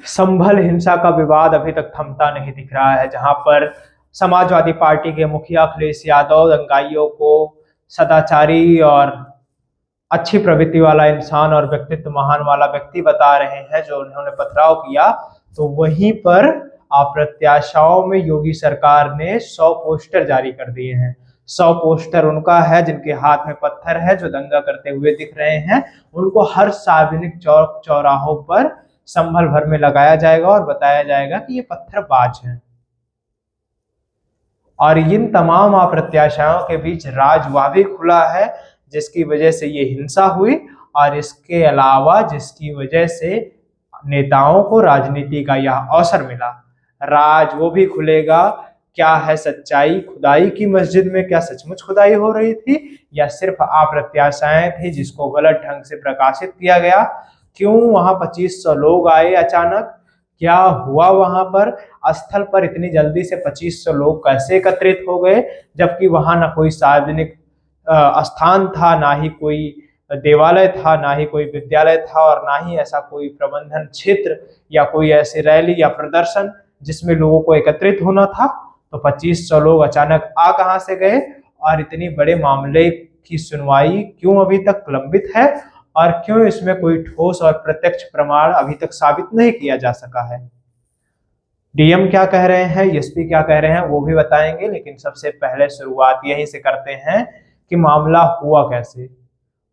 संभल हिंसा का विवाद अभी तक थमता नहीं दिख रहा है, जहां पर समाजवादी पार्टी के मुखिया अखिलेश यादव दंगाइयों को सदाचारी और अच्छी प्रवृत्ति वाला इंसान और व्यक्तित्व महान वाला व्यक्ति बता रहे हैं जो उन्होंने पथराव किया। तो वहीं पर अप्रत्याशाओं में योगी सरकार ने 100 पोस्टर जारी कर दिए हैं। 100 पोस्टर उनका है जिनके हाथ में पत्थर है, जो दंगा करते हुए दिख रहे हैं। उनको हर सार्वजनिक चौक चौराहों पर संभल भर में लगाया जाएगा और बताया जाएगा कि ये पत्थरबाज हैं। और इन तमाम अप्रत्याशाओं के बीच राज वह भी खुला है जिसकी वजह से ये हिंसा हुई, और इसके अलावा जिसकी वजह से नेताओं को राजनीति का यह अवसर मिला। राज वो भी खुलेगा, क्या है सच्चाई खुदाई की मस्जिद में, क्या सचमुच खुदाई हो रही थी या सिर्फ अप्रत्याशाएं थी जिसको गलत ढंग से प्रकाशित किया गया। क्यों वहां 2500 लोग आए अचानक, क्या हुआ वहां पर स्थल पर इतनी जल्दी से 2500 लोग कैसे एकत्रित हो गए, जबकि वहां ना कोई सार्वजनिक स्थान था, ना ही कोई देवालय था, ना ही कोई विद्यालय था, और ना ही ऐसा कोई प्रबंधन क्षेत्र या कोई ऐसी रैली या प्रदर्शन जिसमें लोगों को एकत्रित होना था। तो 2500 लोग अचानक आ कहां से गए, और इतनी बड़े मामले की सुनवाई क्यों अभी तक लंबित है, और क्यों इसमें कोई ठोस और प्रत्यक्ष प्रमाण अभी तक साबित नहीं किया जा सका है। डीएम क्या कह रहे हैं, एसपी क्या कह रहे हैं, वो भी बताएंगे। लेकिन सबसे पहले शुरुआत यहीं से करते हैं कि मामला हुआ कैसे।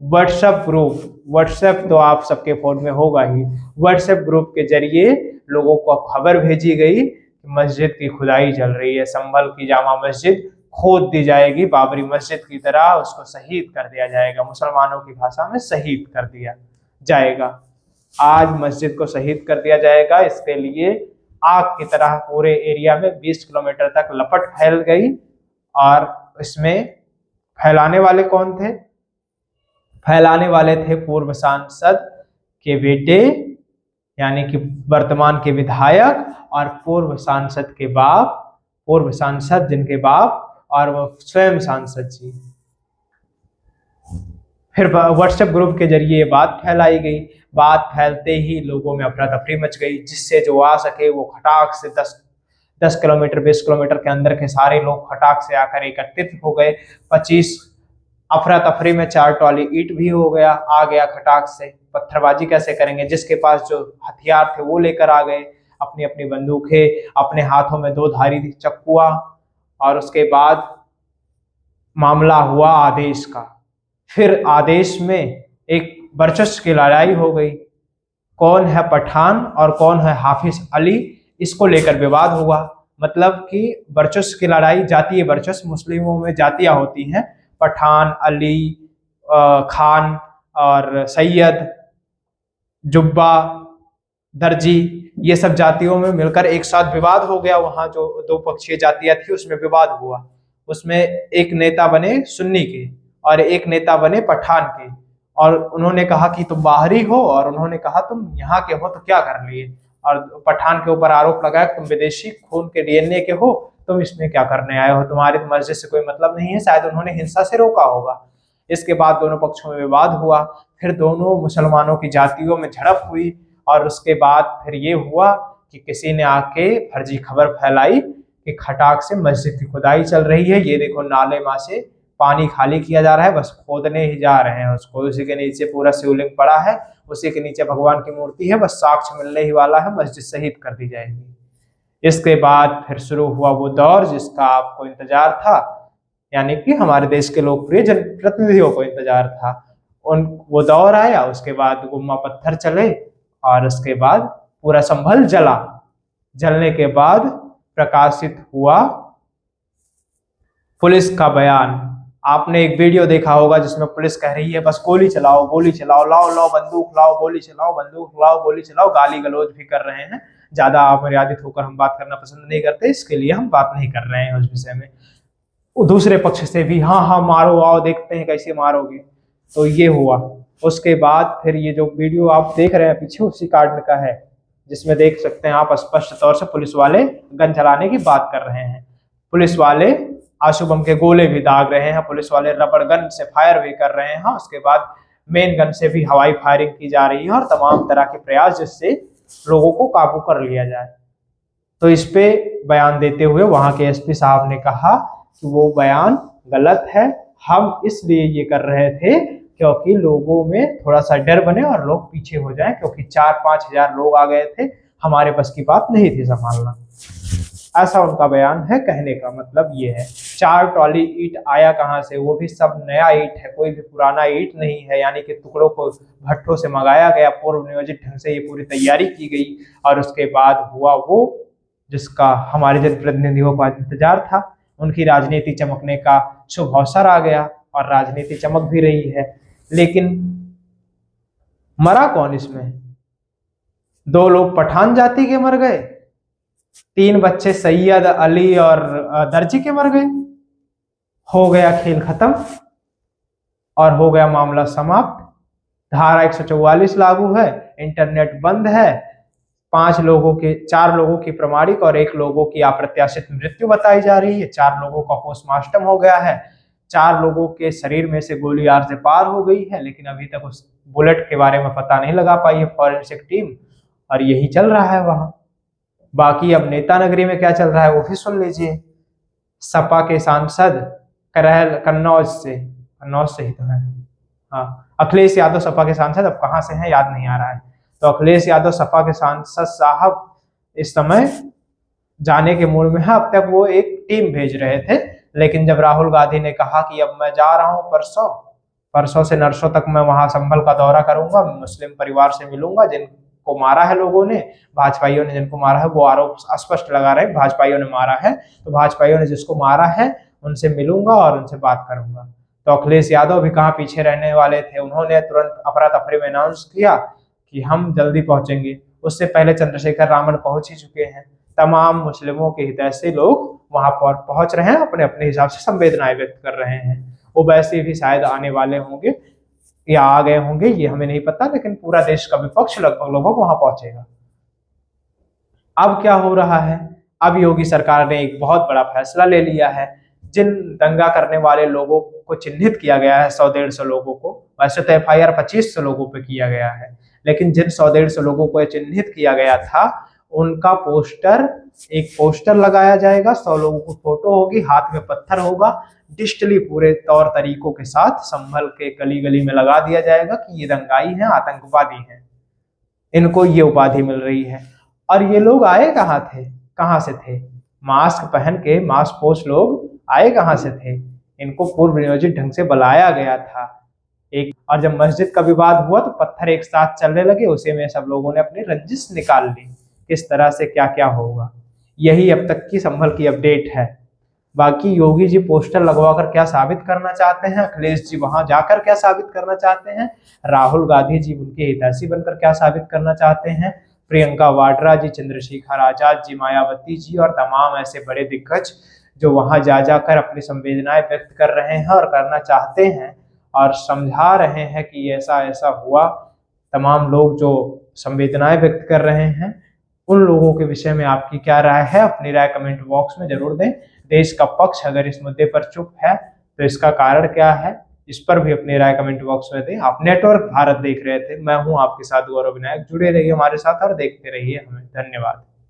व्हाट्सएप तो आप सबके फोन में होगा ही। व्हाट्सएप ग्रुप के जरिए लोगों को खबर भेजी गई कि मस्जिद की खुदाई चल रही है, संभल की जामा मस्जिद खोद दी जाएगी, बाबरी मस्जिद की तरह उसको शहीद कर दिया जाएगा। मुसलमानों की भाषा में शहीद कर दिया जाएगा। आज मस्जिद को शहीद कर दिया जाएगा। इसके लिए आग की तरह पूरे एरिया में 20 किलोमीटर तक लपट फैल गई। और इसमें फैलाने वाले कौन थे? फैलाने वाले थे पूर्व सांसद के बेटे, यानी कि वर्तमान के विधायक, और पूर्व सांसद के बाप, पूर्व सांसद जिनके बाप और वो स्वयं सांसद जी। फिर व्हाट्सएप ग्रुप के जरिए बात फैलाई गई। बात फैलते ही लोगों में अफरा तफरी मच गई, जिससे जो आ सके वो खटाक से 10 किलोमीटर 20 किलोमीटर के अंदर के सारे लोग खटाक से आकर एकत्रित हो गए। 25 अफरा तफरी में 4 ट्रॉली ईंट भी आ गया खटाक से। पत्थरबाजी कैसे करेंगे, जिसके पास जो हथियार थे वो लेकर आ गए, अपनी अपनी बंदूकें, अपने हाथों में 2 धारी चक्कुआ। और उसके बाद मामला हुआ आदेश का। फिर आदेश में एक वर्चस्व की लड़ाई हो गई, कौन है पठान और कौन है हाफिज अली, इसको लेकर विवाद हुआ। मतलब कि वर्चस्व की लड़ाई, जातीय वर्चस्व, मुस्लिमों में जातियां होती हैं, पठान, अली, खान और सैयद, जुब्बा, दर्जी, ये सब जातियों में मिलकर एक साथ विवाद हो गया। वहां जो 2 पक्षीय जातियां थी उसमें विवाद हुआ। उसमें एक नेता बने सुन्नी के और एक नेता बने पठान के, और उन्होंने कहा कि तुम बाहरी हो, और उन्होंने कहा तुम यहाँ के हो तो क्या कर लिए। और पठान के ऊपर आरोप लगाया तुम विदेशी खून के डीएनए के हो, तुम इसमें क्या करने आए हो, तुम्हारी मस्जिद से कोई मतलब नहीं है। शायद उन्होंने हिंसा से रोका होगा। इसके बाद दोनों पक्षों में विवाद हुआ। फिर दोनों मुसलमानों की जातियों में झड़प हुई, और उसके बाद फिर ये हुआ कि किसी ने आके फर्जी खबर फैलाई कि खटाक से मस्जिद की खुदाई चल रही है। ये देखो नाले में से पानी खाली किया जा रहा है, बस खोदने ही जा रहे हैं उसको। उसी के नीचे पूरा शिवलिंग पड़ा है, उसी के नीचे भगवान की मूर्ति है, बस साक्ष्य मिलने ही वाला है, मस्जिद शहीद कर दी जाएगी। इसके बाद फिर शुरू हुआ वो दौर जिसका आपको इंतजार था, यानी कि हमारे देश के लोकप्रिय जनप्रतिनिधियों को इंतजार था। वो दौर आया, उसके बाद गुम्मा पत्थर चले, और उसके बाद पूरा संभल जला। जलने के बाद प्रकाशित हुआ पुलिस का बयान। आपने एक वीडियो देखा होगा जिसमें पुलिस कह रही है बस गोली चलाओ, गोली चलाओ, लाओ लाओ बंदूक लाओ, गोली चलाओ, बंदूक लाओ, गोली चलाओ। गाली गलौज भी कर रहे हैं। ज्यादा अमर्यादित होकर हम बात करना पसंद नहीं करते, इसके लिए हम बात नहीं कर रहे हैं उस विषय में। दूसरे पक्ष से भी हाँ हाँ मारो, आओ देखते हैं कैसे मारोगे। तो ये हुआ। उसके बाद फिर ये जो वीडियो आप देख रहे हैं पीछे, उसी कांड का है, जिसमें देख सकते हैं आप स्पष्ट तौर से पुलिस वाले गन चलाने की बात कर रहे हैं। पुलिस वाले आंसू बम के गोले भी दाग रहे हैं, पुलिस वाले रबड़ गन से फायर भी कर रहे हैं। उसके बाद मेन गन से भी हवाई फायरिंग की जा रही है, और तमाम तरह के प्रयास जिससे लोगों को काबू कर लिया जाए। तो इस पे बयान देते हुए वहां के एसपी साहब ने कहा कि वो बयान गलत है, हम इसलिए ये कर रहे थे क्योंकि लोगों में थोड़ा सा डर बने और लोग पीछे हो जाएं, क्योंकि 4-5 हजार लोग आ गए थे, हमारे बस की बात नहीं थी संभालना। ऐसा उनका बयान है। कहने का मतलब ये है 4 ट्रॉली ईंट आया कहां से, वो भी सब नया ईंट है, कोई भी पुराना ईंट नहीं है, यानी कि टुकड़ों को भट्ठों से मंगाया गया, पूर्व नियोजित ढंग से ये पूरी तैयारी की गई और उसके बाद हुआ वो जिसका हमारे जनप्रतिनिधियों को इंतजार था। उनकी राजनीति चमकने का शुभ अवसर आ गया और राजनीति चमक भी रही है। लेकिन मरा कौन इसमें? 2 लोग पठान जाति के मर गए, 3 बच्चे सैयद, अली और दर्जी के मर गए। हो गया खेल खत्म और हो गया मामला समाप्त। धारा 144 लागू है, इंटरनेट बंद है, 4 लोगों की प्रमाणिक और 1 लोगों की अप्रत्याशित मृत्यु बताई जा रही है। 4 लोगों का पोस्टमार्टम हो गया है, 4 लोगों के शरीर में से गोली आर से पार हो गई है, लेकिन अभी तक उस बुलेट के बारे में पता नहीं लगा पाई है फॉरेंसिक टीम, और यही चल रहा है वहां। बाकी अब नेता नगरी में क्या चल रहा है वो भी सुन लीजिए। सपा के सांसद कन्नौज से ही तो है, हाँ, अखिलेश यादव सपा के सांसद, अब कहां से हैं याद नहीं आ रहा है। तो अखिलेश यादव सपा के सांसद साहब इस समय जाने के मूड में है। अब तक वो एक टीम भेज रहे थे, लेकिन जब राहुल गांधी ने कहा कि अब मैं जा रहा हूं परसों से नरसों तक मैं वहां संभल का दौरा करूंगा, मुस्लिम परिवार से मिलूंगा जिनको मारा है लोगों ने, भाजपाइयों ने जिनको मारा है, वो आरोप स्पष्ट लगा रहे हैं भाजपाइयों ने मारा है, तो भाजपाइयों ने जिसको मारा है उनसे मिलूंगा और उनसे बात करूंगा। तो अखिलेश यादव भी कहाँ पीछे रहने वाले थे, उन्होंने तुरंत अफरा तफरी में अनाउंस किया कि हम जल्दी पहुंचेंगे। उससे पहले चंद्रशेखर रावण पहुंच ही चुके हैं। तमाम मुस्लिमों के हितैषी लोग वहां पर पहुंच रहे हैं, अपने अपने हिसाब से संवेदनाएं व्यक्त कर रहे हैं। वो वैसे भी शायद आने वाले होंगे या आ गए होंगे, ये हमें नहीं पता, लेकिन पूरा देश का विपक्ष लगभग वहां पहुंचेगा। अब क्या हो रहा है? अब योगी सरकार ने एक बहुत बड़ा फैसला ले लिया है। जिन दंगा करने वाले लोगों को चिन्हित किया गया है, 100-150 लोगों को, वैसे तो FIR 2500 लोगों पे किया गया है, लेकिन जिन 100-150 लोगों को चिन्हित किया गया था उनका एक पोस्टर लगाया जाएगा, 100 लोगों की फोटो होगी, हाथ में पत्थर होगा, डिजिटली पूरे तौर तरीकों के साथ संभल के गली गली में लगा दिया जाएगा कि ये दंगाई हैं, आतंकवादी हैं, इनको ये उपाधि मिल रही है। और ये लोग आए कहाँ से थे? मास्क पहन के मास्क पोस्ट लोग आए कहाँ से थे? इनको पूर्व नियोजित ढंग से बुलाया गया था। और जब मस्जिद का विवाद हुआ तो पत्थर एक साथ चलने लगे, उसी में सब लोगों ने अपनी रंजिश निकाल ली। किस तरह से क्या क्या होगा, यही अब तक की संभल की अपडेट है। बाकी योगी जी पोस्टर लगवाकर क्या साबित करना चाहते हैं, अखिलेश जी वहां जाकर क्या साबित करना चाहते हैं, राहुल गांधी जी उनके हितैषी बनकर क्या साबित करना चाहते हैं, प्रियंका वाड्रा जी, चंद्रशेखर आजाद जी, मायावती जी और तमाम ऐसे बड़े दिग्गज जो वहां जाकर अपनी संवेदनाएं व्यक्त कर रहे हैं और करना चाहते हैं और समझा रहे हैं कि ऐसा ऐसा हुआ। तमाम लोग जो संवेदनाएं व्यक्त कर रहे हैं, उन लोगों के विषय में आपकी क्या राय है? अपनी राय कमेंट बॉक्स में जरूर दें। देश का पक्ष अगर इस मुद्दे पर चुप है तो इसका कारण क्या है, इस पर भी अपनी राय कमेंट बॉक्स में दें। आप नेटवर्क भारत देख रहे थे, मैं हूं आपके साथ गौरव विनायक। जुड़े रहिए हमारे साथ और देखते रहिए हमें। धन्यवाद।